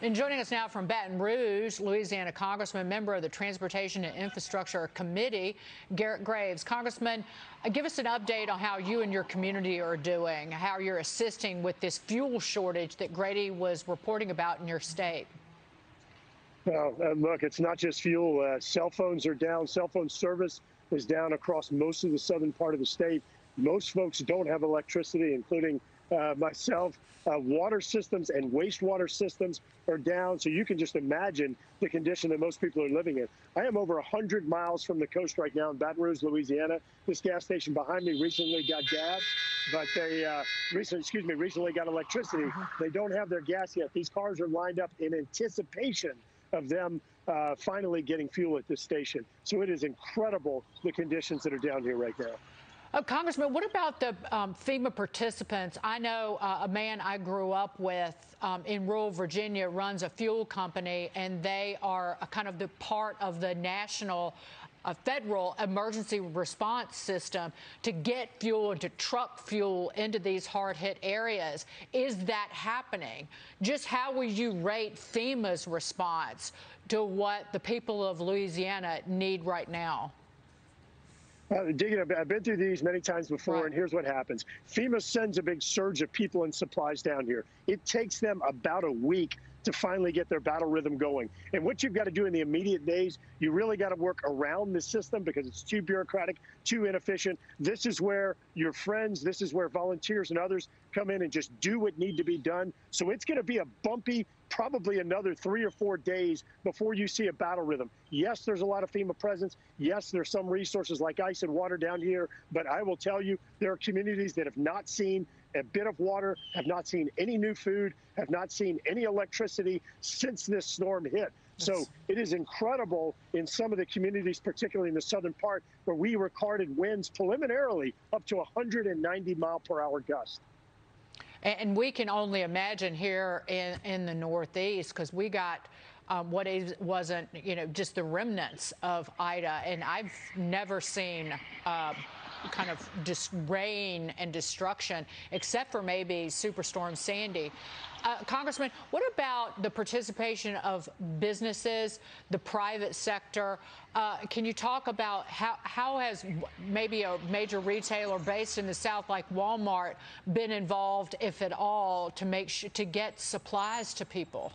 And joining us now from Baton Rouge, Louisiana Congressman, member of the Transportation and Infrastructure Committee, Garret Graves. Congressman, give us an update on how you and your community are doing, how you're assisting with this fuel shortage that Grady was reporting about in your state. Well, look, it's not just fuel. Cell phones are down. Cell phone service is down across most of the southern part of the state. Most folks don't have electricity, including myself. Water systems and wastewater systems are down, so you can just imagine the condition that most people are living in. I am over 100 miles from the coast right now in Baton Rouge, Louisiana. This gas station behind me recently got gas, but they recently got electricity. They don't have their gas yet. These cars are lined up in anticipation of them finally getting fuel at this station. So it is incredible the conditions that are down here right now. Congressman, what about the FEMA participants? I know a man I grew up with in rural Virginia runs a fuel company, and they are kind of the part of the national federal emergency response system to get fuel and to truck fuel into these hard-hit areas. Is that happening? Just how would you rate FEMA's response to what the people of Louisiana need right now? Digging, I've been through these many times before, and here's what happens. FEMA sends a big surge of people and supplies down here. It takes them about a week to finally get their battle rhythm going. And what you've got to do in the immediate days, you really got to work around the system because it's too bureaucratic, too inefficient. This is where your friends, this is where volunteers and others come in and just do what need to be done. So it's going to be a bumpy, probably another 3 or 4 days before you see a battle rhythm. Yes, there's a lot of FEMA presence. Yes, there's some resources like ice and water down here. But I will tell you, there are communities that have not seen a bit of water, have not seen any new food, have not seen any electricity since this storm hit. So it is incredible in some of the communities, particularly in the southern part, where we recorded winds preliminarily up to 190-mile-per-hour gusts. And we can only imagine here in the Northeast, because we got wasn't, just the remnants of Ida. And I've never seen kind of just rain and destruction, except for maybe Superstorm Sandy. Congressman, what about the participation of businesses, the private sector? Can you talk about how has maybe a major retailer based in the South like Walmart been involved, if at all, to get supplies to people?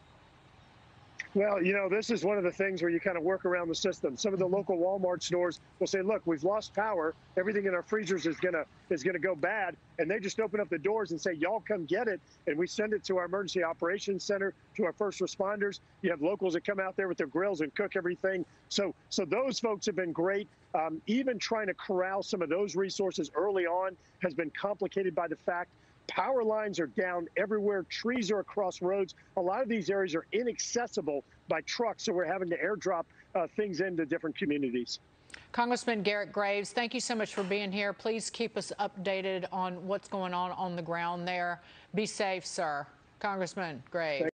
Well, this is one of the things where you kind of work around the system. Some of the local Walmart stores will say, look, we've lost power. Everything in our freezers is gonna go bad. And they just open up the doors and say, y'all come get it. And we send it to our emergency operations center, to our first responders. You have locals that come out there with their grills and cook everything. So those folks have been great. Even trying to corral some of those resources early on has been complicated by the fact power lines are down everywhere. Trees are across roads. A lot of these areas are inaccessible by trucks, so we're having to airdrop things into different communities. Congressman Garret Graves, thank you so much for being here. Please keep us updated on what's going on the ground there. Be safe, sir. Congressman Graves.